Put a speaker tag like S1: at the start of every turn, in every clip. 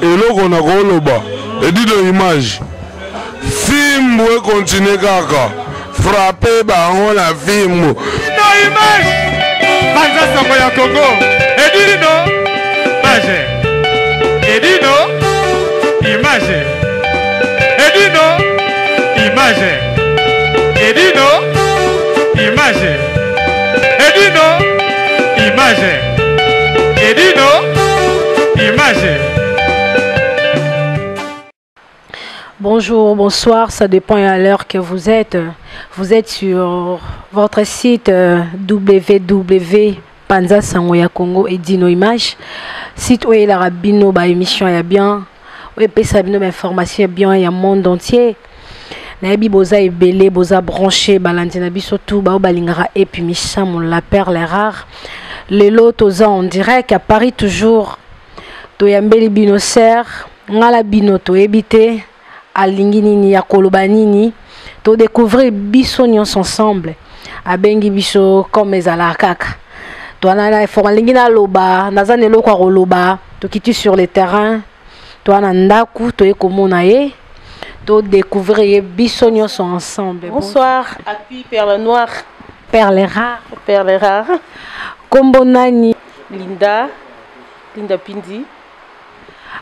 S1: eloko na koloba edino image film we continue kaka frapper bango na film
S2: no image Panza Sango ya Congo edino image edino image edino image edino image edino image edino image.
S3: Bonjour, bonsoir, ça dépend à l'heure que vous êtes. Vous êtes sur votre site www.Panza Sango ya Congo et Dino Image. Site où il y a bino ba émission ya bien, où il y a bino information bien ya monde entier. Naebi boza ebele boza branché balandina biso tout ba balingara et puis Micham la perle rare. Les lots aux en direct à Paris toujours. To yambeli bino ser, ngala bino to ebité. Alingini ya kolobanini to découvrir biso nyons ensemble abengi biso comme ezalakaka to ana forma lingina loba nazane lokwa roloba to kiti sur le terrain to ana ndaku to ekomona ye to découvrir biso nyons ensemble.
S4: Bonsoir, appui perle noire,
S3: perle rare,
S4: perle rare.
S3: Kombo nani?
S4: Linda Pindi.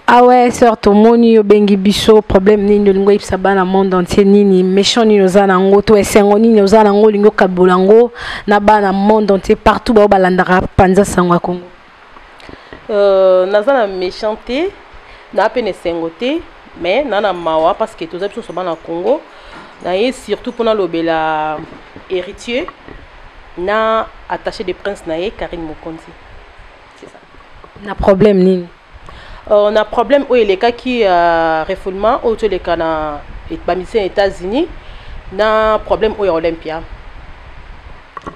S3: Ah ouais, sœur, ton moni yo bengi biso problème nini lingo ipsa bana monde entier nini méchant ni ozana ngo to esengo nini ozana ngo lingo kabolango na bana monde entier partout ba balandara Panza Sango ya Congo.
S4: Nazana méchanté na peine sengoté mais nana mawa parce que tous biso so bana Congo na et surtout pour na lobela héritier na attaché de prince na ye Karine Mokonzi. C'est ça.
S3: Na problème nini?
S4: On a problème où il est cas qui refoulement où tous les cas na États-Unis na problème où il y a Olympia.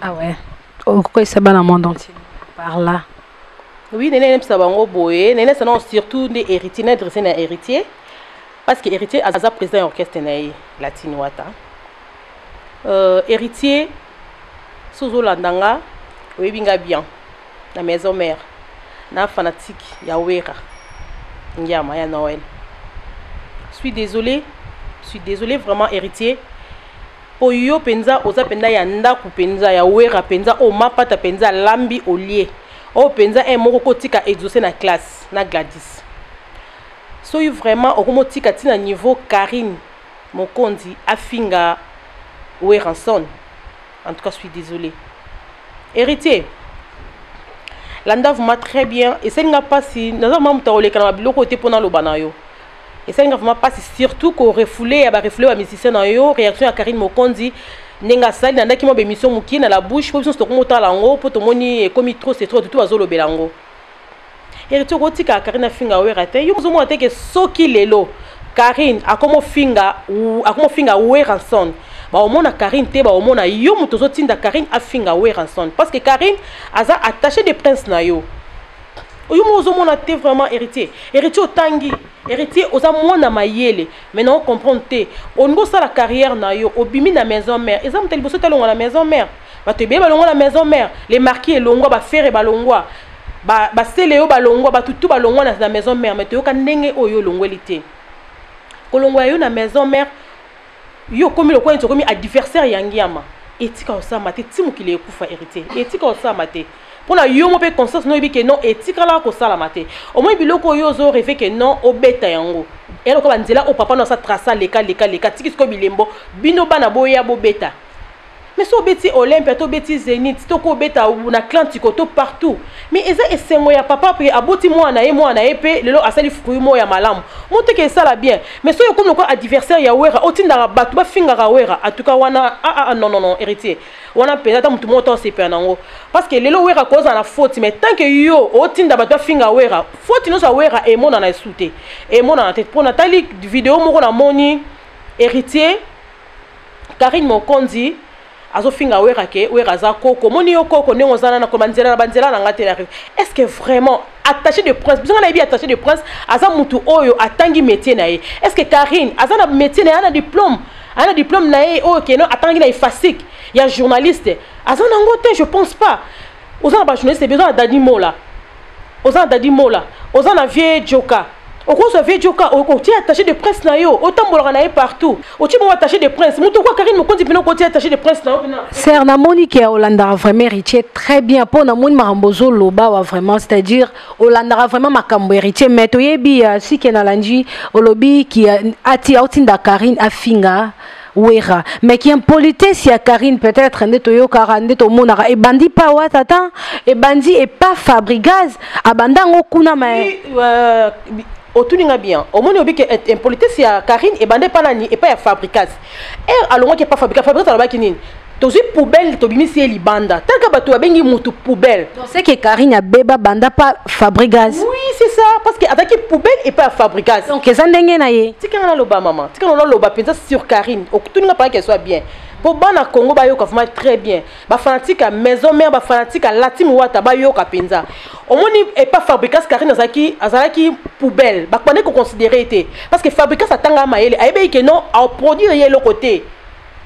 S3: Ah ouais. Pourquoi ça va dans le monde entier par là?
S4: Oui, néné ça va en boé, néné ça non surtout des héritiers, n'est dressé na héritier parce que héritier a président orchestre naï latino wata. Héritier sous landanga oui binga bien la maison mère na fanatique ya wera. Ndiama ya Noël. Je suis désolé vraiment héritier. Po yo penza oza penda ya ndaku penza ya wera penza o mapata penza lambi olie. O penza e moko kotika exaucer na classe na Gladys. So you vraiment okomotika tina niveau Karine Mokonzi afinga weranson. En tout cas, je suis désolé. Héritier. Landa vraiment très bien et ça n'a pas si nous avons même taolé quand on a côté pendant le banayo et ça n'a vraiment pas si surtout qu'on refoulé à refouler à musicien na yo réaction à Karine Mokonzi nenga sali nanda ki mo be mission muki na la bouche pour so ko lango pour to moni comme trop c'est trop tout azolo belango et tu rotika Karine finga wera te yo mo te que soki lelo Karine a como finga weranson ba omona Karine te ba omona yo mutozo tinda Karine afinga weranson parce que Karine aza attaché de prince na yo yo mozo mona te vraiment héritier otangi héritier oza mona mayele maintenant on comprend te ongo sa la carrière na yo obimi na maison mère ezam tel boso talonga la maison mère ba te be balonga la maison mère les marquis elongwa ba faire balongwa ba seleo balongwa ba tutu balongwa na maison mère mais te yo ka ndenge oyo longweli te kolongwa yo na maison mère yo comme le coin comme adversaire yangiama etika osama te timu kile ekufa héritier etika osama te pona yo mo pe conscience no ebike non etika la ko sala mate au moins biloko yo zo rêver que non obeta yango eloko banzela o papa no sa traça leka tiki ko bilembo bino bana boya bo beta mais so beti Olympia to beti Zénith to ko beta na Atlantico to partout mais eza esengo ya papa pe aboti mwana ye pe lelo asali fukuyu mo ya malamu monte ke sala bien mais so yo comme ko adversaire ya wera otinda batu ba finga ka wera atuka wana non héritier wana pena ta mutu moto se pe nango parce que lelo wera koza na faute mais tant que yo otinda batu ba finga wera faute no sa wera e mona na soute e mona na tête pour Nathalie vidéo moko na moni héritier Karine Mokonzi azo finga wera ke wera za koko moni yo koko nengo zana na komanzela na banzela na ngate la est-ce que vraiment attaché de prince bizanga na bi attaché de prince aza mutu oyo atangi métier na ye est-ce que Karine aza na métier na ana diplôme na ye oyo ke no atangi na ifasik ya journaliste aza na ngote je pense pas ozana ba journaliste besoin dadi mola ozana na vie joka Oko so vedioka oti attaché de presse na yo autant bolora na partout oti bon attaché de presse mutu ko Karine Mokonzi pino ko attaché de presse na yo pina
S3: Ser na Monique Olandara vraiment héritier très bien pour na moni marambozo loba wa vraiment c'est-à-dire Olandara vraiment makambo héritier mais toyebi si ke na lanji olobi qui ati autinda Karine afinga Wera mais qui impolitesse ya Karine peut-être ndeto yo karande to monara et bandi pa wa tata et bandi et pas Fabrigaz abanda ngokuna mais
S4: otuninga bien omoni obi que impolitesse ya Karine et bande pas nani et pas ya Fabricaz alongo qui pas Fabricaz alaba kinini tozi poubelle to bimisi libanda taka bato abengi mutu poubelle
S3: donc c'est que Karine a beba banda pas Fabrigaz
S4: oui c'est ça parce que attaquer poubelle et pas Fabricaz
S3: donc ça ndenge na ye
S4: tika na loba maman tika na loba pensa sur Karine otuninga pas qu'elle soit bien pour bana Congo ba yoka vraiment très bien ba fanatique à maison mère ba fanatique à latim wata ba yoka penza omoni et pas Fabricaz Karine azalaki poubelle ba connait qu'on considérer été parce que Fabricaz atanga maele ayebe que non à produire yé le côté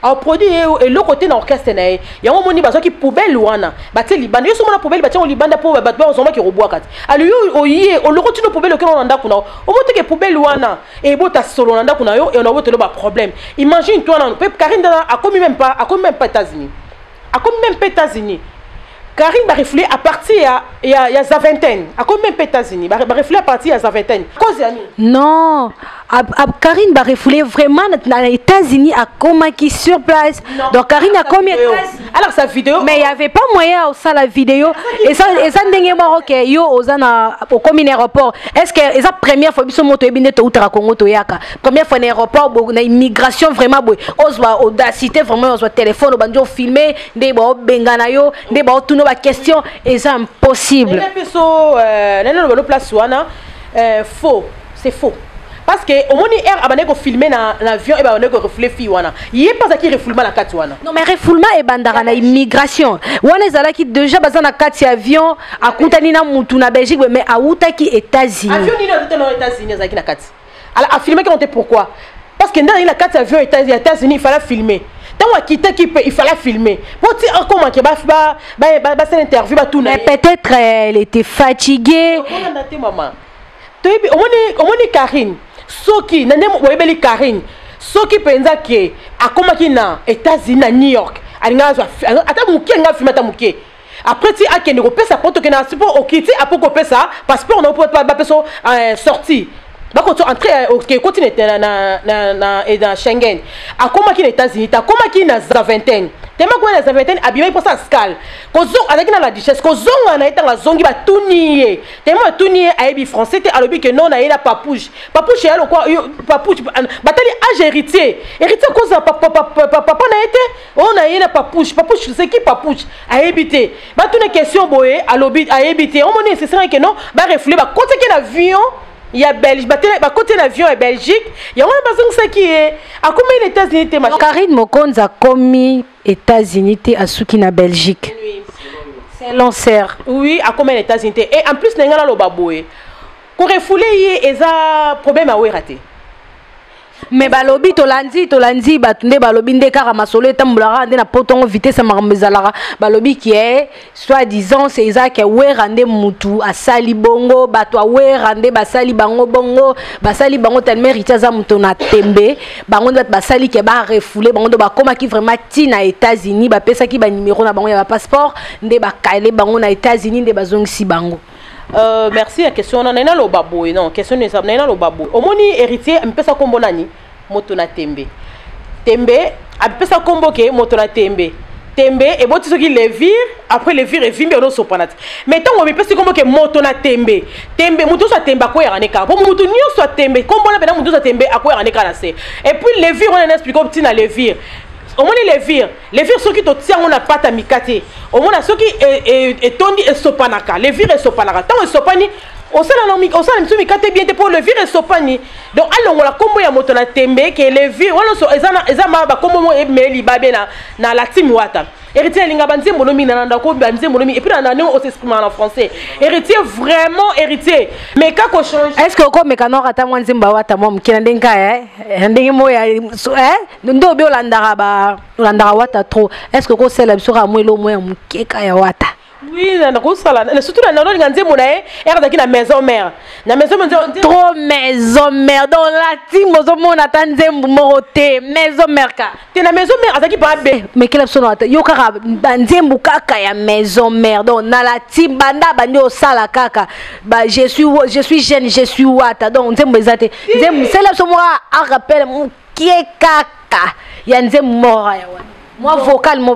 S4: a produit et le côté dans orchestre na y a un moni bazo qui poubelle wana baté libanda yo somona poubelle baté on libanda pour batba on qui roboa kat ali yo oye o le continue poubelle que on anda kuna o mote que poubelle wana et bota solo anda kuna yo et on a voté le problème imagine toi na Karine a commis même pas États-Unis a commis même pas États-Unis Karine va réfléchir à partir il y a sa vingtaine à combien de États-Unis va réfléchir à partir à sa vingtaine cause
S3: non Karine va réfléchir vraiment dans les États-Unis à comment qui sur place non. Donc Karine a combien
S4: alors sa vidéo
S3: mais il y avait pas moyen ça la vidéo et ça ndenge OK yo ozana au commune aéroport est-ce que esa première fois biso moto ebinde to utara Congo to yaka première fois na aéroport na immigration vraiment boy ozwa audacité vraiment ozwa téléphone banjo filmer ndeba bengana yo ndeba tuno ba question et c'est impossible
S4: le place wana faux c'est faux parce que au moins air abane ko filmer na l'avion et ba on ko refléter wana yé pas qui refoulement la carte wana
S3: non mais refoulement et bandara na immigration wana zala qui déjà bazana carte avion akutani na mutu na Belgique mais a utaki États-Unis
S4: avion ni na États-Unis zaki na carte alors a filmer quand pourquoi parce que dans la carte avion États-Unis il fallait filmer tant on quitter il fallait filmer pour dire comment que ba c'est interview ba tout
S3: mais peut-être elle était fatiguée
S4: on a daté maman toyebi omoni Karine soki nane oyebeli Karine soki penza ke akomaki na États-Unis na New York alinga ata muke nga filma ta muke après ti akende ko pesa poto ke na support okiti apo ko pesa passeport on peut pas peso sorti bako to entrer au continent na Schengen akomaki na États-Unis ta komaki na za vingtaine tellement quoi na vingtaine abimai pour ça scale kozo avec na la duchesse kozonga na etanga zongi ba tunier tellement tunier aibi français te alobi que non na ina papouche ya lo quoi papouche batali âge héritier cause papa na été on a ina papouche c'est qui papouche aibité ba tune question boye alobi aibité on moni c'est vrai que non ba reflet ba côté que l'avion il y a Belgique ba côté l'avion est Belgique il y a un bazon ça qui est à combien les États-Unis te machin
S3: Karine Mokonzi a commis États-Unis te asuki na Belgique
S4: oui
S3: c'est l'enfer
S4: oui à combien les États-Unis et en plus n'engala lo baboé ko refouler eza problème à raté
S3: mais balobi tolandi batunde balobi nde kaka masolo etambolaka nde na potongo vitesse makambo ezalaka balobi qui est soi-disant c'est ça que wera nde mutu asali bongo bato awera nde basali bango bongo basali bango tellement héritier za mutu na tembe bango nde basali ke ba refoulé bango nde bakomaki vraiment ti na États-Unis bapesaki ba numéro na bango ya ba passeport nde bakale bango na États-Unis nde bazongisi bango.
S4: Merci la question on a lo babo non question ne ça na lo babo omoni héritier mpesa kombo nani moto na tembe apesa kombo ke moto na tembe et boti soki levir après levir et vimbe no sopanat mais tant on pesa kombo ke moto na tembe moto so tembe ko ya neka po moto nyo so tembe kombo na bena moto so tembe akoya neka na se et puis levir on explique petit na levir au moins les vires ceux qui te tiennent on a pas ta mikate au moins ceux qui est tondi et sopanaka les vires et sopanaka tant et sopani au sein de mikate bien pour le vire et sopani donc allons la combo ya moto na tembe que les vires on so ezama ba combo mo e meli babe na la team wata héritier linga banze monomi na ndako banze monomi et puis na ndeko on s'exprime en français héritier vraiment héritier mais kako change
S3: est-ce que ko mekano rata mwanze mba wata mo mkina ndenga ndenge mo ya ndo bi olandara wata trop est-ce que ko sela biso ka mo elo mo ya mukeka ya wata
S4: Oui, surtout dans la maison mère. La maison mère.
S3: Trop maison mère. Dans la team, on attend maison mère.
S4: Tu la maison mère, qui parle bien.
S3: Mais quelle option yo kaka banzembu kaka ya maison mère. Donc na la team banda bandi au sala kaka. Bah je suis jeune, je suis wata. Donc nzembu ezate. Nzembu c'est l'option moi à rappel qui est kaka. Ya nzembu mora ya wana. Moi vocal moi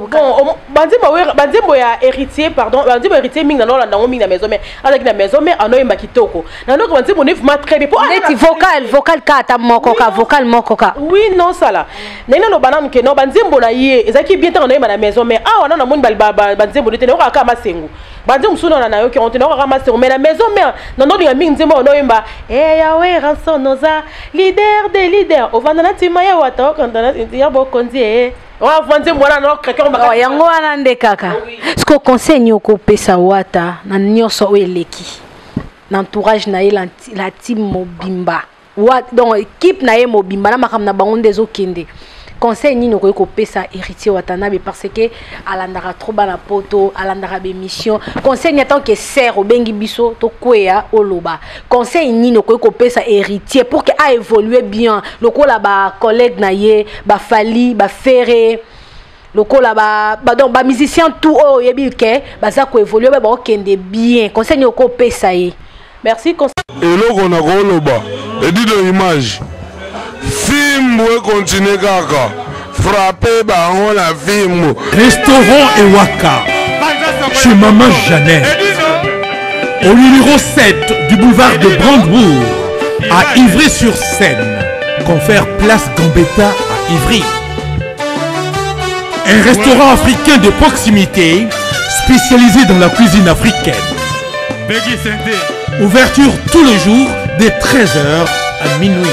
S4: bandimbo ya héritier pardon bandimbo héritier ming na lolanda ming na maison mère avec la maison mère anoye makitoko na donc bandimbo ne vraiment très bien pour
S3: neti vocal kata moko ka vocal moko ka
S4: oui non ça là nena lo banam ke no bandimbo na ye ezaki bien tant anoye na maison mère ah wana na moni bandimbo te no ka masengu bandimbo suna na yo ki on te no ka masengu mais la maison mère na no linga ming nzembo no yemba yawe ranson noza leader des leaders ovanda tima ya wata okanda ya bokonzi
S3: yango wana nde kaka siko conseil nyoko pesa wata na nyoso eleki na entourage na ye la team mobimba donc équipe na ye mobimba na makam na bango ndezo kende conseil nini ko pesa héritier watanabe parce que alandaka trop bana poto alandaka be mission conseil ni tant que sert obengi biso to kwea oloba conseil nini ko pesa héritier pour que a évoluer bien lokola ba collègue na ye ba fali ba ferré lokola ba donc ba musicien tout o yebi ke ba za ko évoluer ba okende bien conseil ni ko pesa ye
S4: merci conseil
S1: eloko na ko loba edito image film we continue kaka frapper bango la film
S5: Restaurant Ewaka chez Maman Jeannette au numéro 7 du boulevard de Brandebourg à Ivry-sur-Seine, confère place Gambetta à Ivry. Un restaurant africain de proximité spécialisé dans la cuisine africaine. Ouverture tous les jours dès 13h à minuit.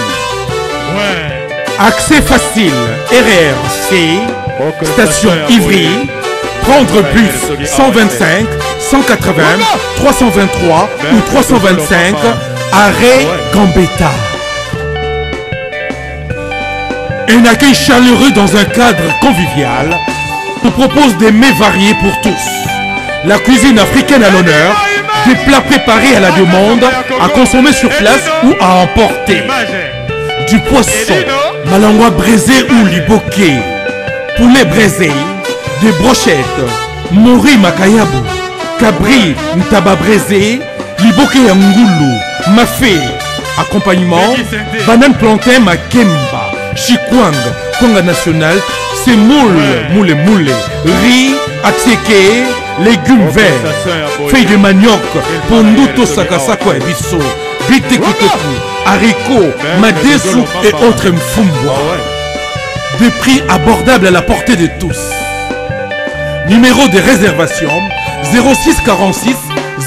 S5: Accès facile, RRC, station Ivry, prendre bus 125, 180, 323 ou 325, arrêt Gambetta. Un accueil chaleureux dans un cadre convivial nous propose des mets variés pour tous. La cuisine africaine à l'honneur, des plats préparés à la demande, à consommer sur place ou à emporter. Du poisson, malangwa braisé ou liboké, poulet braisé, des brochettes, mori makayabu, cabri ntaba braisé, liboké ngulu, mafé, accompagnement, banane plantain makemba, chikwang, konga national, semoule, moule, riz, atsieke, légumes verts, feuilles de manioc, ponduto sakasako et bisso, bitekuteku, haricots, madesu et autres mfumbwa. Des prix abordables à la portée de tous. Numéro de réservation 06 46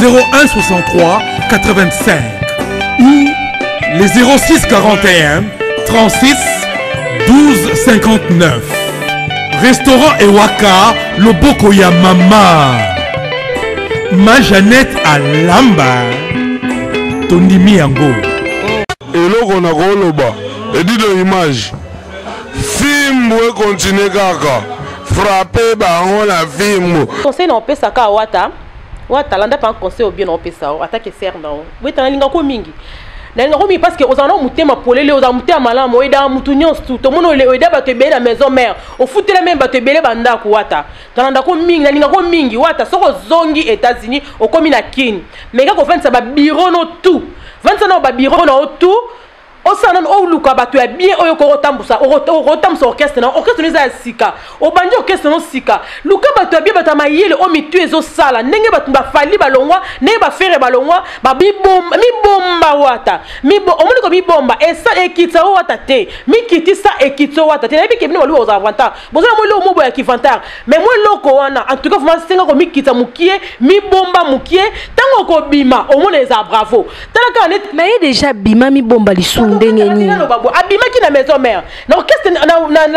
S5: 01 63 85 ou les 06 41 36 12 59. Restaurant Ewaka, Loboko ya Mama. Ma Jeannette à Lamba. Tondimi yango.
S1: eloko na ko loba edito image film we continue kaka frapper bango la film
S4: conseil na opesa ka wata landa pa conseil au bien na opesa attaque ser na oui tana linga ko mingi na linga ko mingi parce que ozana mutema polele ozana mutema malamu eda mutu nyonso tout mono le eda ba te bele na maison mère au futela même ba te bele banda ko wata tana ko mingi na linga ko mingi wata soko zongi États-Unis au komi na kin mais ka ko fensa ba bureau no tout 25 ans ba bureau no tout osana o luka bato ya bien oyo ko rotambusa orchestre na orchestre neza sika o bandi orchestre no sika luka bato ya bien bato mayele o mitu ezo sala ndenge bato ba fali balongwa ne ba fere balongwa ba mibomba wata omoni ko mibomba esa ekitsa wata te mikitisa ekitso wata te na bi kebino balu oza avantage bozana mo lo mobo ya kivantage mais mo loko wana en tout cas vraiment senga ko mikitsa mukie mibomba mukie tango ko bima omoni eza bravo talaka net
S3: mais déjà bima mibomba lisu
S4: abimaki na maison mère na orchestre na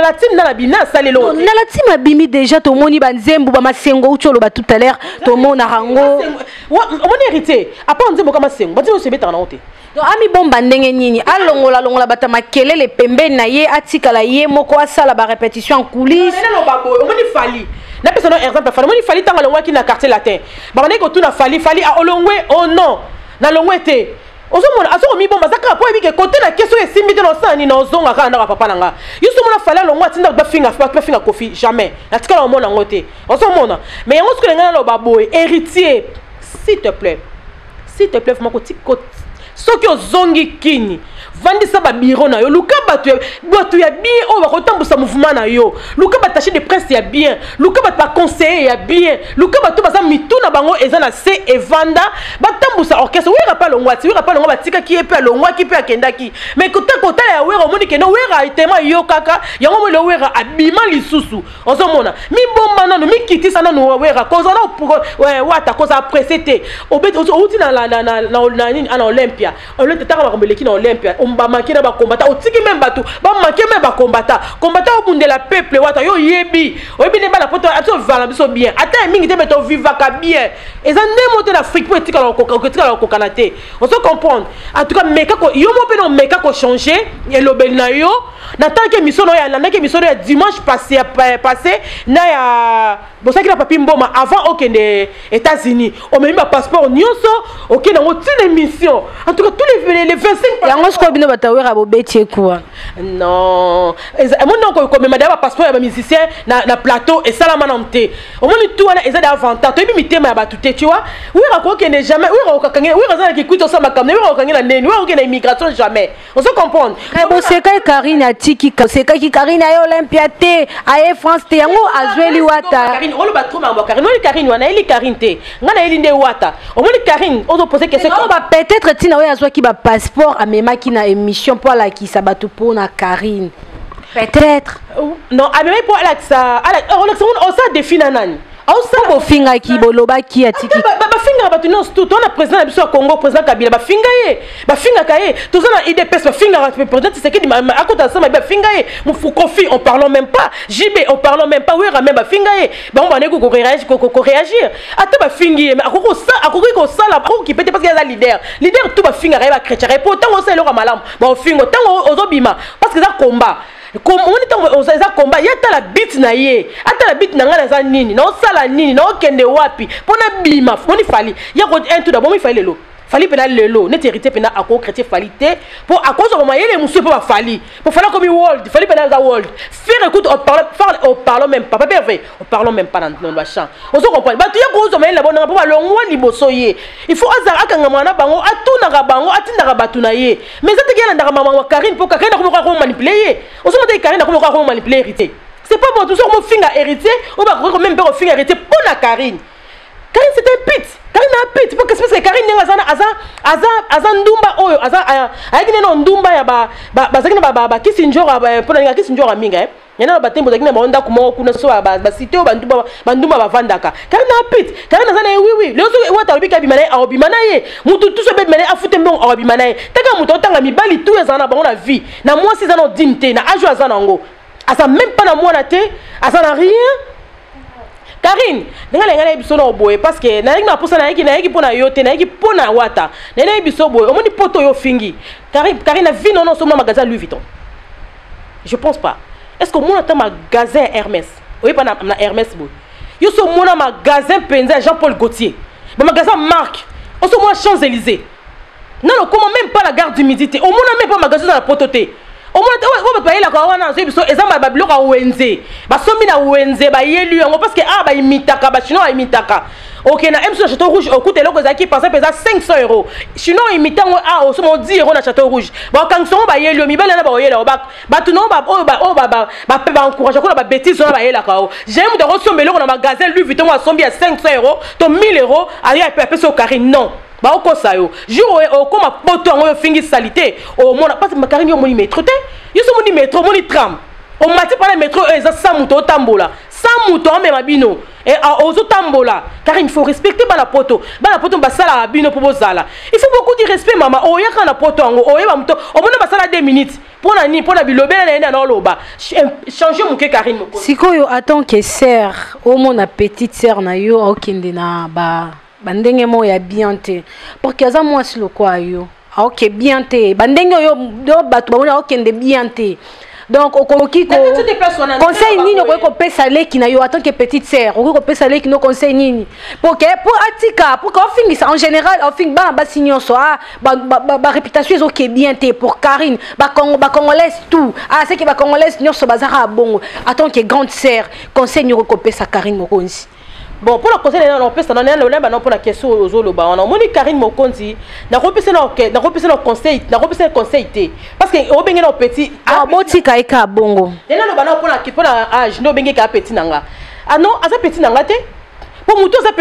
S4: la team na la bina salelo
S3: na la team abimi déjà to moni banzembu ba masengo ucholo ba tout à l'heure to mona rango
S4: on hérité apa nzembo kama sengo banzembo sebeta na ote
S3: donc ami bomba ndenge nini alongola bata makelele pembeni na ye atikala ye moko asala ba répétition en coulisses
S4: na lo babo on moni fali na pesa no exemple fali moni fali tanga longwa ki na quartier latin ba bana ko tuna fali a olongwe oh non na longwe te ozo mona azo mi bomba zaka po ebike côté na question esimbi te no sani na ozonga kana na papa nanga yusu mona fali longwa tinda ba finga kofi jamais na tikala mona ngote ozo mona mais yango ce que ngana lo baboy héritier s'il te plaît vraiment ko soki ozongi kini vandisa ba bureau na yo luka batu ya bien o ba kotambusa mouvement na yo luka bataché de presse ya bien luka ba conseiller ya bien luka batu baza mituna bango eza na se evanda batambusa orchestre wera pa longwati wera pa longwa batika ki epe longwa ki pe akendaki mais kota ya wera moni keno wera itema yo kaka yango mo le wera abima lisusu ozomona mi bomba nanu mi kitisa nanu wera kozana wata koza apprécié obet outi na Olympia olete taka bakombeleki na Olympia ba makina ba combattant otiki même bato ba makina ba combattant obundela peuple wata yo yebi ne ba la poto ato vala biso bien ata mingi te beto vivaka bien eza ndemo te na Afrique pour etika la kokanate on se comprendre en tout cas meka ko yo mo pe no meka ko changer et lobel na yo na tant que misono ya na que misono ya dimanche passé na ya bosaki na papi mboma avant okende États-Unis o memi ba passeport nyonso okende ngo tine mission en tout cas tous les 25
S3: yango sko bino batawera bobetie quoi
S4: non mon non ko mema da passeport ya ba musicien na plateau et salama na mte o moni tout wana eza da avantage to bi mitema ya batute tu vois wera ko okende jamais wera okakange wera za ki kuito sama kamne wera okakange na neni wera okende immigration jamais on se comprendre
S3: bo sekai Karine atiki sekai ki Karine ayo Olympia te aye France te yango azweli wata
S4: Karine olo ba trop ma Karine oli Karine wana eli Karine te ngana eli nde wata o moni Karine ozo poser question
S3: ba peut-être tina oyo azwa ki ba passeport amema ki na émission pour la ki sabato pour na Karine peut-être
S4: non amema pour la ça on ça défini nani
S3: au finga ki boloba ki atiki
S4: ba finga ba tuno tout on a président biso Congo président Kabila ba finga kaye tout ça na IDPS ba finga président c'est que à côté ça ba finga ye mu Kofi on parlons même pas JB on parlons même pas wera même ba finga ye ba on ba ne ko réagir ata ba fingi mais akoko ça la ko ki peut parce qu'il y a leader tout ba finga ba chrétien pourtant on sait le malam ba fingo tango ozobima parce que ça combat comme on est on ça combat y a la bite na ye ata la bite na ngala za nini na osala nini na okende wapi pona bima foni fali ya ko un tout d'abord il fallait le fali pena lelo net hérité pena ako chrétien falité pour à cause de moyen les monsieur pour fali pour faire comme world fali pena za world faire écoute on parle même pas vrai on parle même pas dans le champ on se comprend ba tu ya ko zo moyen la bona pour longwa liboso ye il faut azara akanga mwana bango atuna ka bango atinda ka batuna ye mais ça te gena ndaka mama wa Karine pour Karine ko manipuler on se dit Karine ko manipuler hérité c'est pas bon tout ça mon finger hérité on va même pas finger hérité pour la Karine c'est un pit Karine a pit pour que c'est Karine azan ndumba oyo ayiki neno ndumba ya ba kisinjora pour na kisinjora minga yana ba tembo zakina ba onda kuma kuna so ba site o bandumba ba vandaka Karine a pit Karine azana oui lezo wata obika bimana a obimana ye mutu tout so be bimana afute mbon a obimana ye taka mutu otanga mibali tout ezana ba na vie na moi 6 ans dignité na âge azana ngo asa même pas na moi na te azana rien Karine, ngala biso na boye parce que na ngina posa na yiki pona yote na yiki pona wata. Na biso boye, o moni poto yo fingi. Karine a vu non sur mon magasin Louis Vuitton. Je pense pas. Est-ce que mon attend magasin Hermès? Oui pas na Hermès boye. Yo so mon magasin Penza Jean-Paul Gaultier. Mon magasin Marc. On so mon Champs-Élysées. Non, comment même pas la gare du Midi. Au moins même pas magasin dans la pototé. Au moins on va la corona c'est biso ezamba ba biloko wenze ba sombi na wenze ba yelu yango parce que ba imitaka ba chinois imitaka OK na M sur Château Rouge au coûte eloko zaki par exemple 500 €. Chinois imitango au somo 10 € na Château Rouge ba kanso ba yelu mibala na ba yela ba tuno ba encourager ko ba bêtise na ba yela ka j'aime de resomber eloko na magasin Louis Vuitton wa sombi à 500 €, to 1000 €, ali a pe au Karine non. Ba okosa yo jour o koma poto ngo fingi salité o mona parce que Karine yo moni métro te yo so moni métro moni tram o mati pa na métro eza samuto tambola samuto me mabino et ozo tambola Karine il faut respecter ba la poto ba sala bino pour bozala il faut beaucoup de respect mama o yaka na poto ngo o yeba muto o mona ba sala 2 minutes pour na ni pour na bilobela na na loba changer mon Karine moko
S3: sikoyo attend que sœur o mona petite sœur na yo okende na ba bandenge mo ya bien te pour que ça moi le quoi yo OK bien te bandenge yo do batu ba okende bien te donc okoki ko
S4: tu te places wana
S3: conseil nini okoki kopesa leki na yo en tant que petite sœur okoki kopesa leki no conseil nini pour atika pour ofingisa en général ofing ba basi nyonso ba réputation ezoke bien te pour Karine ba congolaise tout c'est que ba congolaise nyonso bazaka bongo en tant que grande sœur conseil nini okoki kopesa Karine Mokonzi.
S4: Bon, pour le conseil, on peut s'en aller pour la question aux Oloba. On a moni Karine Mokonzi, n'a repoussé nos conseils, parce que au bengue nos petits.
S3: Ah, botika eka bongo.
S4: Et là, le pour la âge, no bengue ka petit nanga. Ah non, asa petit nanga te. Pour mouton asa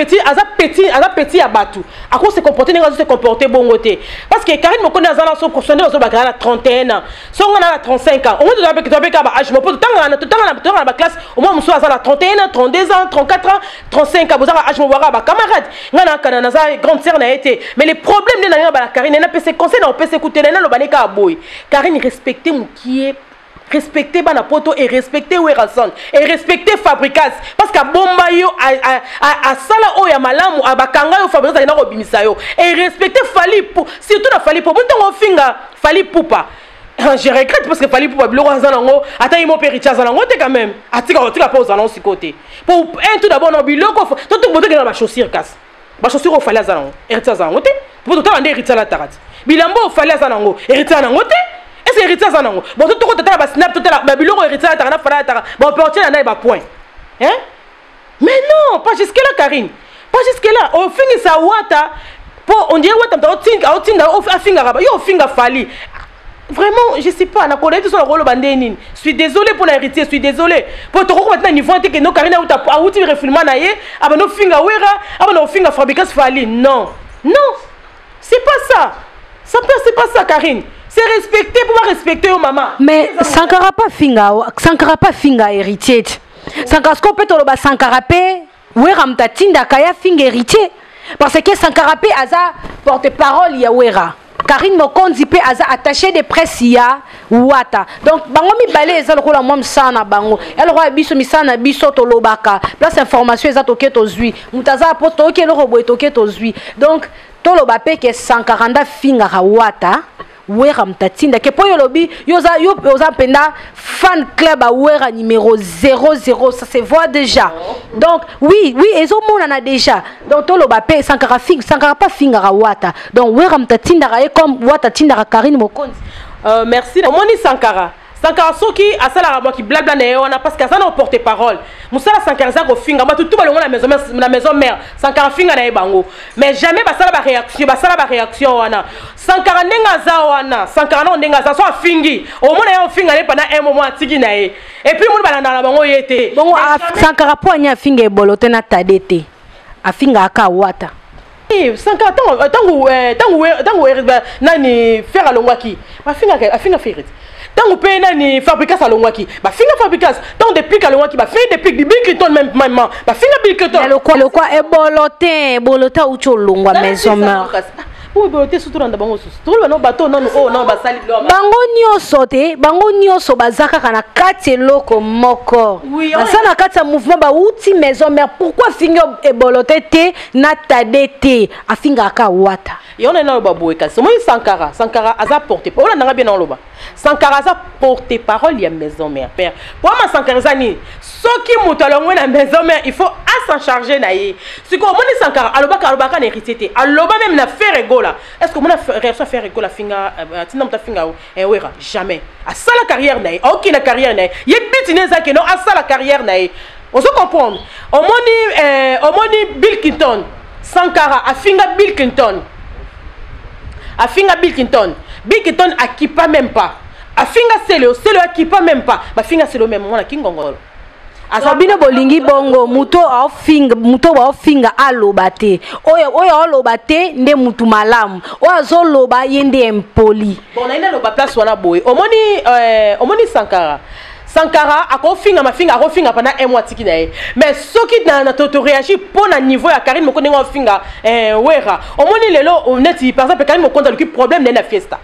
S4: petit à batu. À cause se comporter, n'est-ce se comporter bongo te. Parce que Karine Mokonzi a la son consoné aux Obagara à 31 ans. Son on a 35 ans. Au moins tu dois pas âge, mais pour tout dans la classe, au moins monsieur a la 31 ans, 32 ans, 34 ans, 35 ans. Vous avez âge mon camarade. Ngana kana na grande sœur na été. Mais le problème de la Karine, n'a pas ses conseils, n'a pas s'écouter, n'a pas ka boy. Karine respecter mon qui est respecter Banapoto et respecter Werason et respecter Fabricas parce que bomba yo a sala o ya malamu abakanga yo Fabricas na robimisa yo et respecter Fali pour surtout na Fali pour mutongo finga Fali Poupa. Je regrette parce que Fali Poupa bilo zanango ata imo pericha zanango te quand même atika pas aux annonces côté pour un tout d'abord no biloko tout boto na ba chaussure casse ba chaussure au Fali zanango ericha zanango te pour tout ande ericha la tarat bilambo au Fali zanango ericha zanango te. Est-ce que héritier ça non? Bon tout côté là snap tout là biloko héritier là na fala ta bon porter na ba point. Hein? Mais non, pas jusque là Karine. Pas jusque là. Au fin ça wata pour on dirait wata au tinga au finga raba yo finga Fali. Vraiment, je sais pas, na connaît tout son rôle bandeni. Je suis désolé pour l'héritier, je suis désolé. Pour te reconnaître niveau que no Karine a outi refoulement na ye, aba no finga wera, aba no finga Fabricas Fali. Non. Non. C'est pas ça. C'est pas ça Karine. C'est respecter pour respecter aux mamans.
S3: Mais Sankara pas finga héritier. Sankara ce qu'on peut te le Sankara pe wera mtatinda kaya finga héritier parce que Sankara pe aza porte-parole ya wera. Karine Mokonzi pe aza attaché de presse ya wata. Donc bango mi balé eza lokola mom sana bango. Elle roi biso misana biso to lobaka. Place information eza toke to zui. Mutaza po to ke lo robo toke to zui. Donc to lobape ke Sankaranda finga wata. Wera mtatinda ke po yolobi yoza penda fan club a wera numéro 00 ça se voit déjà. Donc oui ezo mona na déjà. Donc to lobape Sankara pas finga wata. Donc wera mtatinda comme wata tinda Karine Mokonzi.
S4: Merci. Omoni Sankara soki asala moi qui blabla na wana parce que ça na porte-parole. Musala Sankara za ko finga ma tout balongo na maison mère. Sankara finga na bango. Mais jamais basala ba réaction wana. Sankara ndenga za wana. Sankara no ndenga za so fingi. Au moins na finga le pendant un moment atiki na ye. Et puis moun balanda na bango yete.
S3: Bongo Sankara po anya finga ebolote na tadete. Afinga aka wata.
S4: Sankara tangu nani faire alongwaki. Afinga faire. Tant que peine ni Fabricas à l'ongwaki, bah finga Fabricas. Tant depuis qu'à l'ongwaki, bah finga depuis Bill Clinton même maman, bah finga Bill Clinton.
S3: Le quoi est bolotin ou cholongwa maison mère.
S4: Pour bolotin surtout dans bango sous. Tout le bateau non bah sali lo.
S3: Bango nyoso bazaka kana kati loko moko. Oui. Ça na kati mouvement ba outi maison mère. Pourquoi finga et bolotin te na tadete a finga ka wata.
S4: Et on est dans le baboueka. C'est moi Sankara aza porté. On a bien dans le bas. Sankara aza porté parole ya maison mère père. Pour moi Sankara zani soki mutalongwe na maison mère, il faut s'en charger na ye. Si ko moni Sankara alobaka na hérité. Aloba même na faire égola. Est-ce que mon réaction faire égola finga tinam ta finga wera jamais. A ça la carrière na ye. Aucune carrière na ye. Ye bitineza ke non a ça la carrière na ye. On se comprendre. On moni Bill Clinton. Sankara a finga Bill Clinton. Afinga Bill Clinton acquipa même pas. Afinga Selo acquipa même pas. Ba finga Selo même mona kingongolo.
S3: Asabino bolingi bongo muto wa finga alobate. Oyo alobate nde mutu malamu. Oyo loba yende empoli.
S4: Bon na ina loba place wana boy. Omoni Sankara a finga ma finga pendant un mois tiki na ye. Mais ce qui na to réagir pour na niveau ya Karine Mokonzi ngo finga wera. Omoni lelo oneti par exemple Karine Mokonzi a problème na fiesta.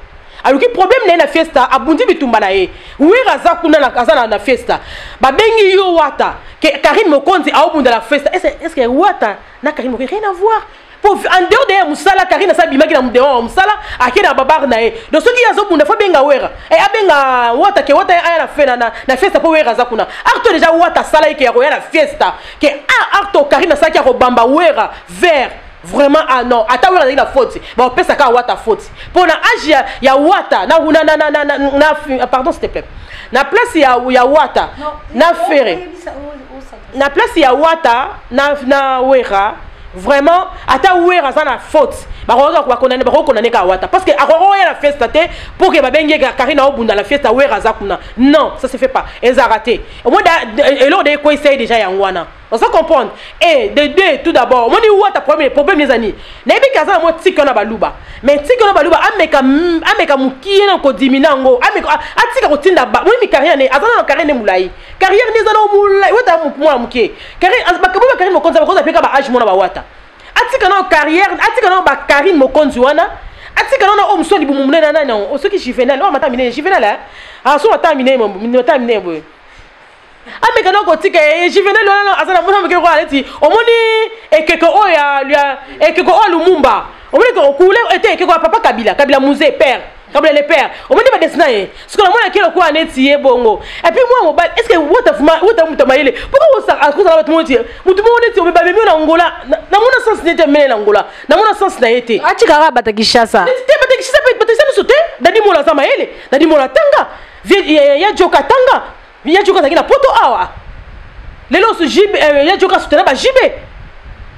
S4: Alors que problème na fiesta abundi bitumba na ye. Wera za kuna na kazana na fiesta. Ba bengi yo wata que Karine Mokonzi a obunda la fiesta. Est-ce que wata na Karine Mokonzi rien à voir? pour en dehors de musala Karine sa bimaki na mudeo musala akena babar na e donc ceux qui azo bunda fa benga wera e abenga wata ke wata aya na fena na festa po wera zakuna acto déjà wata sala ke ya na fiesta ke acto Karine sa ki bamba wera vers vraiment ah non ata wera na faute ba pesa ka wata faute pour na age ya wata na pardon s'il te plaît na place ya wata na fere na place ya wata na wera vraiment ata wera za na faute ba condamner ka wata parce que akoro ya la fiesta te pour que ba benge Karine obunda la fiesta wera za kuna non ça se fait pas ils ont raté au moins et l'on de quoi essayer déjà ya ngwana on s'en comprendre et de deux tout d'abord on dit wata premier problème les amis nebi kaza mo tiki na baluba mais tiki na baluba ameka mukina ko diminango ameka atika ko tinda ba moi mi carrière ne azana na carrière ne mulai carrière ne zana mulai wata mo muke carrière azbaka ba carrière mo konza ba peka ba age mo na ba wata atika na carrière atika na ba Karine mo konzi wana atika na o msoni bu mumuna na non o soki juvenal o mata mine juvenal ah so mata mine boy ameka na ko tika juvenal non azana mo na ko aleti o moni ekeko o ya ekeko o Lumumba o moni ko kule ete ekeko papa Kabila musée père Kabila le père o moni ba desinaye ce que la mona kilo ko aneti e bongo et puis moi est-ce que wota mutamayele pourquoi ça à cause de la mutu moneti o ba memi na Angola na mona sens nete mena na Angola na mona sens na ete
S3: atikara batakishasa
S4: batakishasa sote dadi mola za mayele dadi mola tanga ya joka tanga ya joka takina poto awa lelo so jibe ya joka sutena ba jibe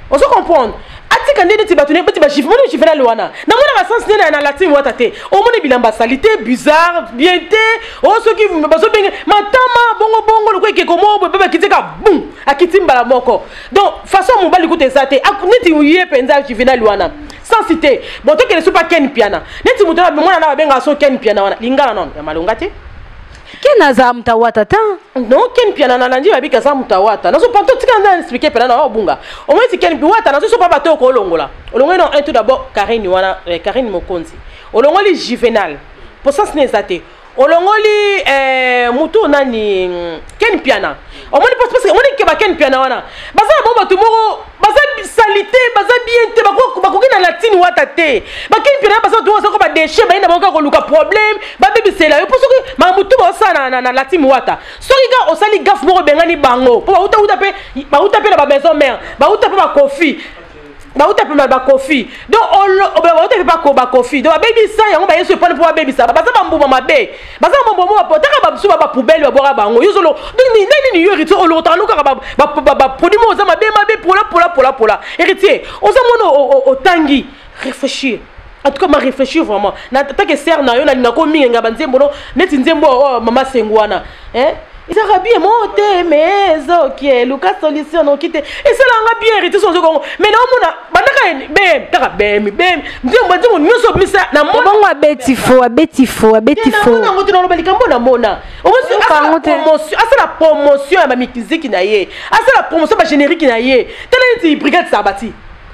S4: on se comprendre atika ndede ti batune bati ba jibe moni jibe na lwana na mona ba sens nena na latin wata te o moni bilamba salité bizarre bien te o so ki bazo benga matama bongo le ko ke komo beba kitika boum akiti mbala moko donc façon mobali ko te sate neti uye penza jibe na lwana sans citer bon to que ne soit pas Ken Piana neti mutana mwana na benga so Ken Piana wana lingala non ya malonga te
S3: kenaza mtawata ta
S4: non Ken Piana na nandi babika za mtawata nazo panto tika nda expliquer pena na obunga au moins Ken Piana nazo so pas bato ko longola olongo non un tout d'abord Karine wana Karine Mokonzi olongo li juvenal pour ça ce n'est zate olongoli mutu nani Ken Piana omoni parce que omoni ke ba Ken Piana wana baza bon bato moko baza salité baza bien te bakoki na latine wata te ba Ken Piana baza to ko ba déchet ba ina ba ko luka problème ba bibi c'est là parce que ma mutu ba sa na latine wata soki ga osali gaf moko bengani bango po ba uta pe na ba maison mère ba uta pe ba kofi ba uta pe ba kofi donc ba uta pe ba kofi donc baby ça yango ba yeso pone pour baby ça baza ba mbuma mabe baza mbuma mo ba taka ba suba ba poubelle ba bora bango yozolo ni héritier o lotano ka ba produit mo za mabe pola héritier o za mono o tangi réfléchir en tout cas ma réfléchir vraiment na ta que ser na yo na ko minga ba nzembo no neti nzembo mama sengwana ils ont bien monté mais ok Lucas solution non quitter et ça l'a bien hérité son second mais non mona bandaka bem taka bem nzembo nyoso misa na
S3: bongo abetifo
S4: na ngoto na lobali kambo na mona o promotion la promotion ya musique na ye la promotion ba générique na ye tellement brigade sabati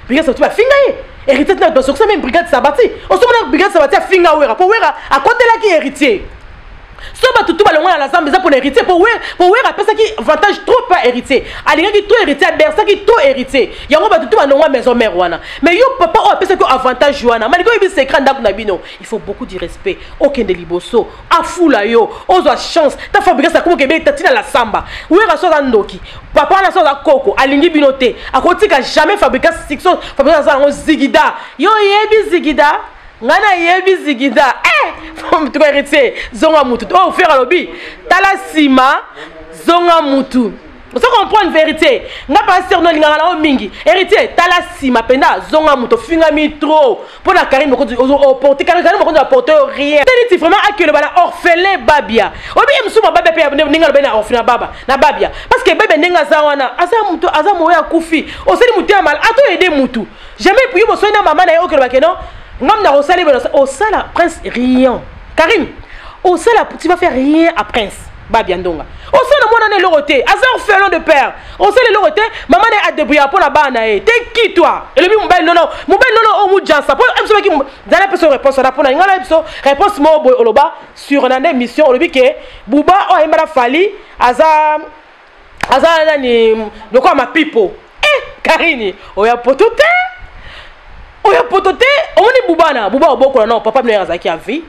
S4: ba finga ye hérité na donc ça même brigade sabati on se mona brigade sabati a finga wera po wera a côté là qui héritier so ba tutu balongo na la zambe za pour héritier pour wera pesa ki avantage trop pas héritier alinga ki trop héritier bersa ki trop héritier yango ba tutu balongo maison mère wana mais yo papa o pesa ki avantage wana maliko ibi secret ndaku na bino il faut beaucoup de respect okende liboso afula yo ozo chance ta fabriquer ça comme kebe tatina la samba wera so za ndoki papa na so za koko alingi bino te akotika jamais fabriquer section fabriquer ça ngo zigida yo yebi zigida ngana yebi zigida tu vas héritier zonga mutu oh faire lobby tala sima zonga mutu on se comprend une vérité nga pasteur no lingala na mingi héritier tala sima penda zonga mutu finga mi trop pour la Karine moko o porter Karine moko na porter rien c'est vraiment akele bala orphelin babia obi msuma baba pe ninga bena orphelin baba na babia parce que bébé ninga za wana asa mutu aza moya kufi o seli mutu ya mal ato aider mutu jamais puis mo soina mama na yo okele bakeno ngam na osali au sala prince rien Karim au sala tu vas faire rien à prince babia ndonga au sala mona ne loroté azar felon de père au sala loroté maman ne a débrouillé pour la bana e t'es qui toi et le mobile non au mudjansa pour emso ki dala peso réponse na pona ngala peso réponse mo boy oloba sur na émission olobi ke buba o emara fali azar nani de quoi ma pipo Karini o ya potote oya potote omoni bubana buba obokola non papa mna azaki a vie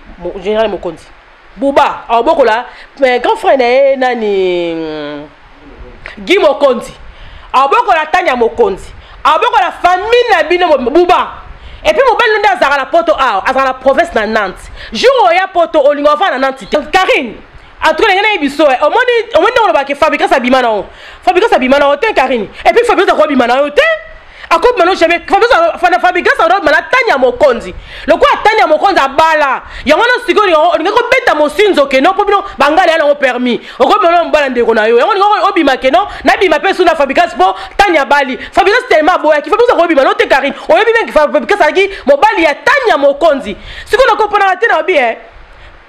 S4: général Mokonzi buba obokola grand frère na nani Guy Mokonzi obokola Tanya Mokonzi obokola famille na bino buba et puis mobile nda azara la poto azara la province na Nantes jour oya poto olingo va na Nantes Karine en tout cas ngena biso omoni on ba ke fabriquer sa bimana o te Karine et puis fabriquer sa bimana o te ako mano jamais fabriquer sa bimana Tanya Mokonzi le quoi Tanya Mokonzi abala yango no sikoli ngeko beta mosinzo ke no pobino bangala ala o permis oko mano mbala ndeko na yo yango ngoko obima ke no na bima pe suna fabriquer sport Tanya bali fabriquer tellement boya ki fabriquer sa bimana no te Karine oyebi bien ki fabriquer sa ki mobali ya Tanya Mokonzi sikona comprendre te na bi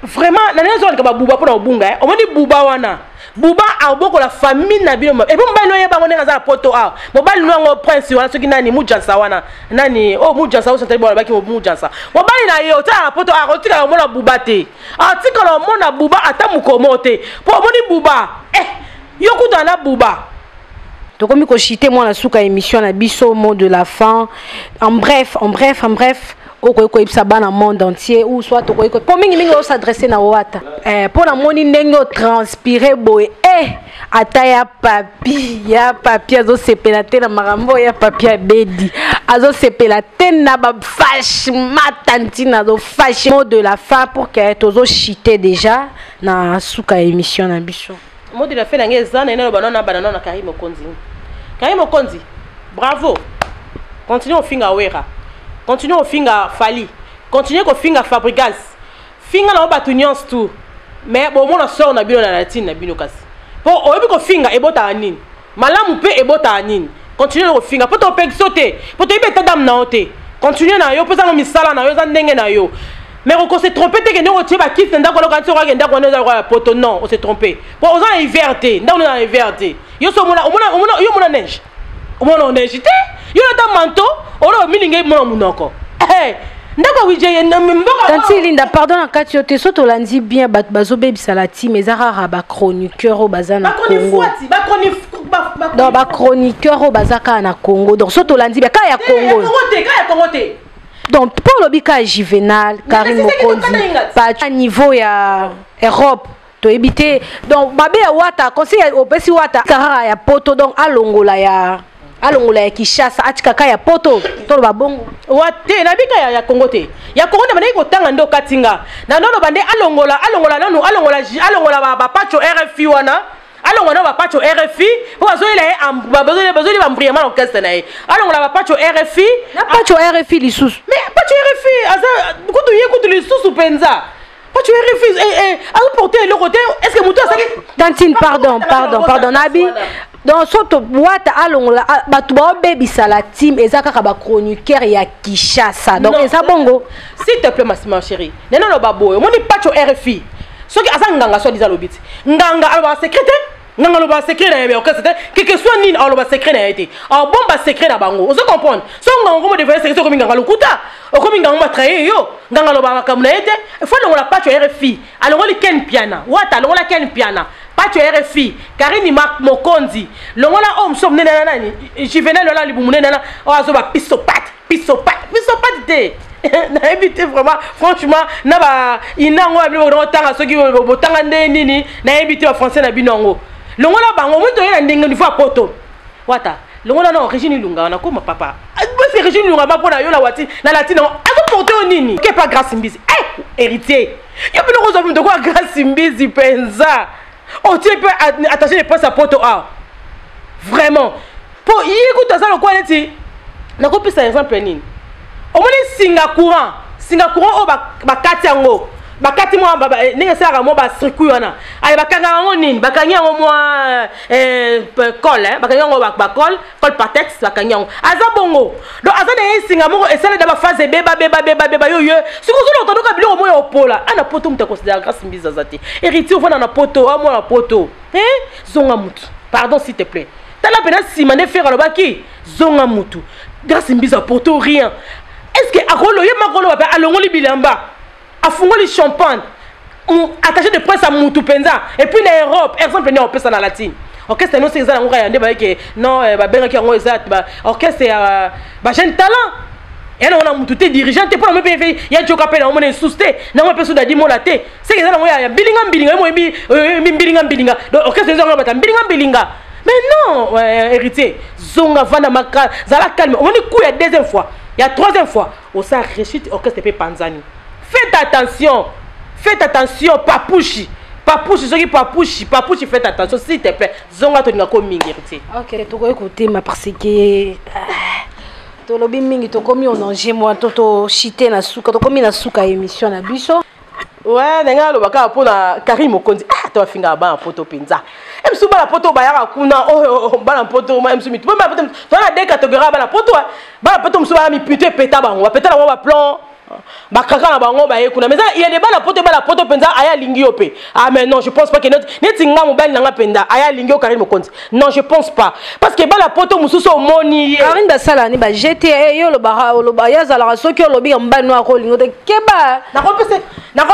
S4: vraiment na nzo ka buba pona obunga omoni buba wana buba aboko la famille na bino et puis mbano yeba ngone ngaza poto mobali no prince wana soki nani mujansa wana nani mujansa o senteli baki mujansa mobali na yo ta poto otika mona buba te atika mona buba ata mukomote po omoni buba yokuta na buba.
S3: Donc comme ko chité moi la souka émission na biso mot de la fin en bref au dans le monde entier ou soit pour mingi s'adresser na wata pour la moni nengo transpirer boy ataya papi ya papi azo sepelate na marambo ya papi bedi azo sepelate na ba fâche matantina do fâche mot de la fin pour que tozo chité déjà na souka émission na biso
S4: mot de la fin na ngeza na banana na Karim Mokonzi bravo continue au finga wera continue au finga Fali continue au finga Fabregas finga na obatunions tout mais bon mon sort na bino na latine na bino kasi po oyebi ko finga ebota anine malamu pe ebota anine continue au finga po to pe sauter po to ibe tadam na ote continue na yo pesa no misala na yo za ndenge na yo mais on s'est trompé te que nous on ba kiss ndako lo kanso ka ndako na za poto non on s'est trompé po on a inverté ndako na inverté yo so mona yo mona neige mona neige te yo na manto oro mininge mona munoko ndako wije mboka
S3: tanti linda pardon na kati yo te soto landi bien bazo bebisa la team ezara ba chroniqueur au bazana Congo donc ba chroniqueur au bazaka na Congo donc soto landi bien ka ya Congo te donc pour le bika Juvenal Karim Mokonzi pas à niveau ya Europe to éviter donc babe ya wata conseil opesi wata kara ya poto donc alongola ya Kishasa atikaka ya poto to ba bongo
S4: wate na bika ya Congo te ya Congo na bana ko tanga ndo katinga na ndo bande alongola ba pacho RFI wana alongola ba pacho RFI bazo ile ba mbriama orchestre na alongola ba pacho RFI
S3: na pacho RFI lisusu
S4: mais pacho RFI aza kutu lisusu penza pacho RFI azo porter le côté est-ce que muto asaki
S3: Tantine pardon nabi donc soto wata alongola batu ba bebisa la team ezaka ka ba chroniqueur ya Kishasa donc eza bongo
S4: s'il te plaît ma chérie nena lo baboyo moni pacho RFI soki azanganga so diza lobiti nganga aloba secrétaire nganga loba secret na yebe orchestre quelque soit nini aloba secret na été bomba secret na bango on se comprendre so nganga mo devait secret ko nganga lokuta o ko nganga ma traiter yo nganga loba makamuna été il faut longola pacho RFI alongoli ken piana wata longola ken piana pacho RFI Karini Mokonzi longola som nena nani Juvenal lola libumu nena o azoba pisopate te na éviter vraiment franchement na ba inango abilo tanga soki botanga nini na éviter ba français na binongo longola bango muto yena ndenge niveau poto wata longola na origine lunga na koma papa c'est origine lunga ba pona yo la wati na latino azo porter au nini que pas grâce mbizi héritier yo bino ko zo de quoi grâce mbizi penza on tu peux attacher les postes à poto vraiment pour écoute ça le quoi neti na ko pisa exemple nini omoni singa courant o bakati yango bakati mo ninga saka mo ba circuit wana ay bakanga yango nini bakanga yango mo col bakanga yango ba col patex bakanga yango aza bongo donc aza na singa mo esala da ba phase beba yo siko zo lotondo ka biloko mo yo pola ana poto muta considérer grâce mbiza zati héritier ofana na poto mo na poto zonga mutu pardon s'il te plaît tala pena si mané faire le baki zonga mutu grâce mbiza poto rien. Est-ce que Akolo Yemakolo va alongoli bilamba afungoli champagne attaché de presse à Moutou Penza et puis l'Europe exemple ne opesa na latine orchestre non c'est ça ngora yande ba ke non ba benga ki ngo ezat ba orchestre ba jeune talent et on a mututé dirigeant pour me payer il y a joka pe na on est sousté na on peut souda di mola té c'est que ça na ya bilinga mo bilinga donc orchestre zonga bata bilinga mais non héritier zonga vanda maka zala calme on est coup la deuxième fois il y a troisième fois on s'est réussite orchestre pe Panzani faites attention papouchi faites attention s'il te plaît zonga to ngako mingi héritier.
S3: OK to ko écouter ma parce que to lobi mingi to komi on ange moi to chité na suka to komi na suka émission na biso.
S4: Ouais nenga lo baka pona Karim Mokonzi to finga ba poto pinza em su ba la poto ba ya kuna ba la poto ma em su mi to ba poto to na deux catégories ba la poto musu ba mi puté peta ba on va péter la ba plan ba kaka na bango ba ekuna mais il y a des ba la poto penza aya lingi opé ah mais non je pense pas que net nga mobile nanga penda aya lingi o Karim Mokonzi non je pense pas parce que ba la poto musu so moni
S3: Karim basala ni ba GTA yo lo ba ya zala soki lo bi mbano ako lingo te keba
S4: na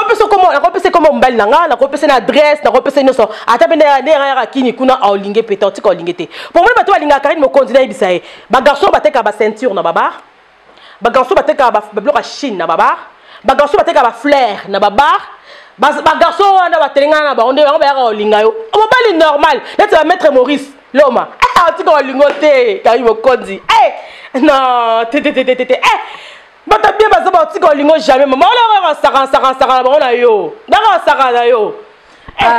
S4: repese comment mbali nanga na repese na adresse na repese noso ata penda ya kini kuna au lingi peta tika au lingi te pour moi bato linga Karim Mokonzi na ibisaye ba garçon bateka ba ceinture na baba ba garçon bateka ba bloc à Chine na baba ba garçon bateka ba flair na baba ba garçon na ba telinga na ba onde ba ya olinga yo o mobali normal là tu vas mettre Maurice Loma tika o lingo te Karim Mokonzi non te bata bien baza ba tika o lingo jamais maman on sara ba on yo dara sara na yo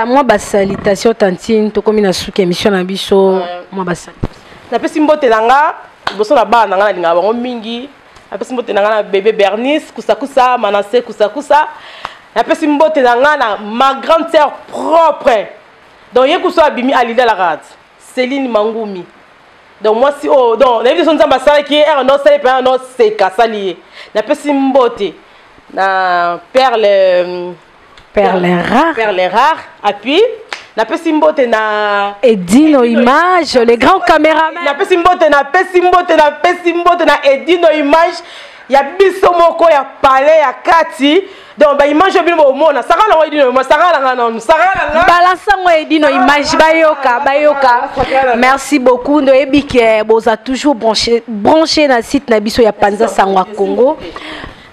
S3: moi ba salutation tantine to komi na suka émission na biso moi ba salutation
S4: na pesi mbote nanga boso na ba nanga na linga bango mingi na pesi mbote nanga na bébé Bernice kusakusa Manassé kusakusa na pesi mbote nanga na ma grande sœur propre donc yekuso abimi Alida Larat Céline Mangumi donc moi si oh donc la vie de son ambassade qui est un non c'est pas un non c'est kasali na pesi mbote na perle rare appui na pesi mbote na
S3: Edino Image les grands caméramans
S4: na pesi mbote na Edino Image ya biso moko ya palais ya kati donc ba image bino bomona saka na Edino saka na non saka na
S3: balance mo Edino Image bayoka merci beaucoup ndo ebike boza toujours branché na site na biso ya Panza Sangwa Congo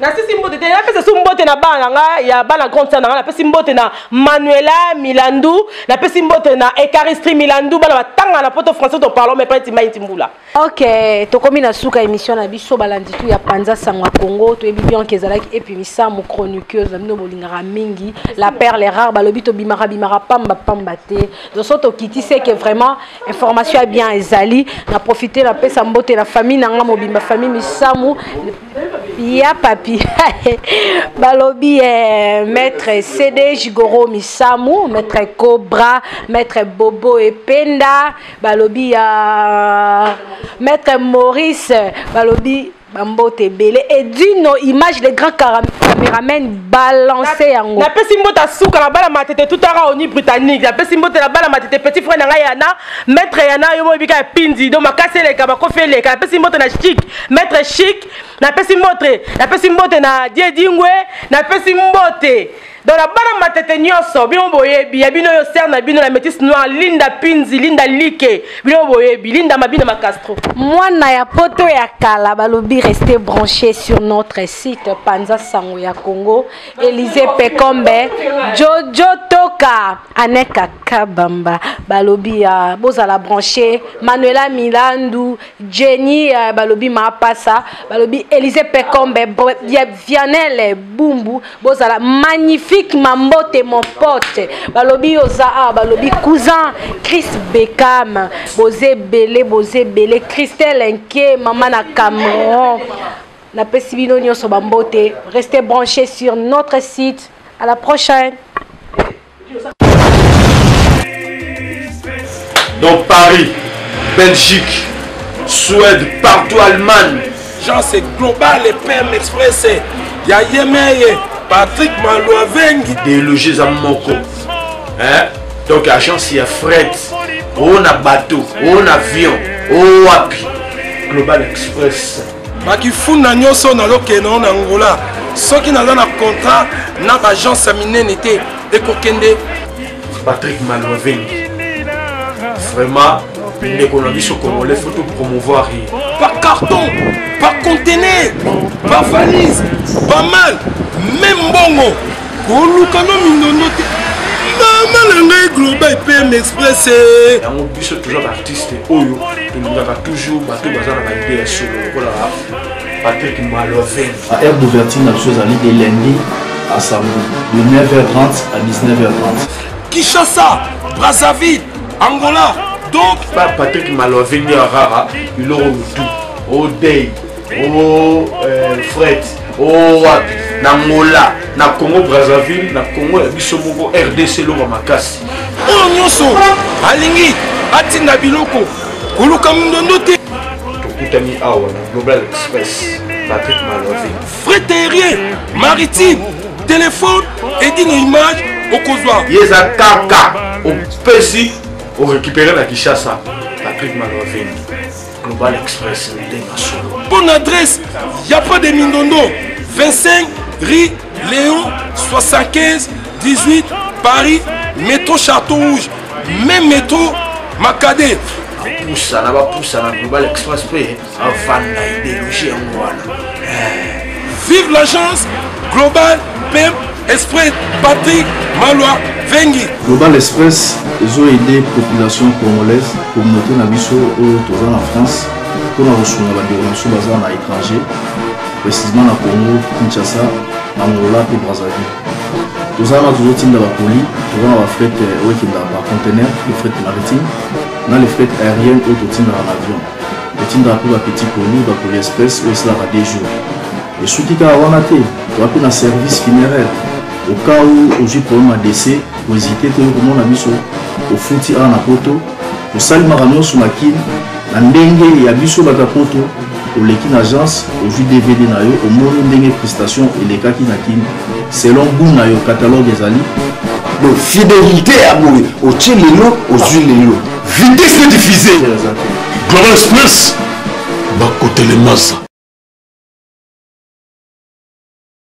S4: na sisi mbote te na pesa su mbote na bana nga ya bana grande sœur na pesa mbote na Manuela Milandu na pesa mbote na Ekaristri Milandu bana batanga na poto français to parlons mais pas timba timbula.
S3: OK to komi na suka émission na biso balandi tu ya Panza Sangwa Congo to ebi bien kezalaki et puis misa mo chroniqueuse na bino bolingara mingi la perle rare balobi to bimara pamba te donc so to kiti c'est que vraiment information a bien ezali na profiter na pesa mbote la famille nanga mobimba famille misamu ya papi balobi maître CD Jigoro Misamu maître Cobra maître Bobo Ependa balobi maître Maurice balobi Bambote Belé et Dino Image les grands caméramans balancé yango
S4: na pesi mbota suka na bala matete tout ara oni britannique na pesi mbota na bala matete petit frère na yana maître yana yo mo bika pindi do makasele ka bakofele ka pesi mbota na chic maître chic na pesi mbote na Diedingwe na pesi mbote dans la bala matete nyoso bino boyebi ya bino yo ser na bino la métisse noire Linda Pinzi Linda Like bino boyebi Linda Mabina Macastro
S3: mwana ya poto ya kala balobi restez branchés sur notre site Panza Sangwa Congo Élysée Pekombe Jojo Toka Aneka Kabamba balobi bozala branché Manuela Milandu Jenny balobi Mapasa balobi Élysée Pekombe Vianel Bumbu bozala magnifique Mambote mon pote balobi oza balobi cousin Chris Beckham bozé belé Christelle Nke maman na Cameroun na pesibino nyoso bambote restez branchés sur notre site à la prochaine.
S6: Donc Paris, Belgique, Suède, partout Allemagne.
S1: Genre c'est global et PM Express. Ya Yemeye, Patrick Malouavengi.
S6: Déloger à Moko. Hein? Donc agence il y a fret, on a bateau, on a avion, on a Global Express.
S1: Bakifuna nyoso na lokeno na Angola. Soki na na contrat na agence minene te ekokende
S6: Patrick Malouavengi. Vraiment, l'économie sur Congolais, il faut tout promouvoir.
S7: par carton, par conteneur, par valise, pas mal, même bongo. Kolukano mindono te. Maman le global PM Express.
S6: On puisse toujours artiste oyo, nous avons toujours battu bazar na idée sur le Patrick Maloven.
S8: À aire d'ouverture, la chose à de lundi à samedi, de 9h30 à 19h30.
S7: Kinshasa, Brazzaville, Angola. Donc,
S6: Patrick Maloven est rare, il aura tout. Au Day, au Fred, au Namola, na Congo Brazzaville, na Congo Bisomoko, RDC Loma Makasi.
S7: Oh nyonso, alingi, atinda biloko, koluka mundondo te.
S6: Tokutani awa na Global Express, Patrick Maloven.
S7: Fret aérien, maritime, téléphone, Edino Image, au Kozwa.
S6: Yeza Kaka, au Pessi, au récupérer la Kinshasa, Patrick Maloven. Global Express,
S7: bonne adresse, y a pas de Mindondo. 25 rue Léon 75 18 Paris, métro Château Rouge, même métro Macadé.
S6: Poussa na Global Express avant d'idéologie en
S7: vive l'agence Global PM Express Patrick Maloa Vengi.
S8: Global Express, ils ont aidé la population congolaise, communauté Nabiso en France, pour la reçu la déroulation basée à l'étranger, précisément à Congo, Kinshasa, Angola et Brazzaville. Tous les toujours team de la police, tous les fret par conteneur, les fret maritimes, dans les fret aériennes ou tout team dans l'avion. Le team de la petit colis, la police express, ou cela va des jours. Et ce qui est à Wanate, tu as pris un service funéraire. Au cas où j'ai problème à décès, pour hésiter, tu as mon ami au fouti à la poto, au salut maramio sur la kin, la ndenge et à biso la poto, au l'équipe agence, au jus DVD nayo, au monde ndenge prestation et les kaki nakin, selon goût nayo catalogue des ali.
S9: Donc fidélité à mourir, au tien l'élo, aux huiles l'élo. Vitesse de diffuser.
S7: Global Express, bas côté les masses.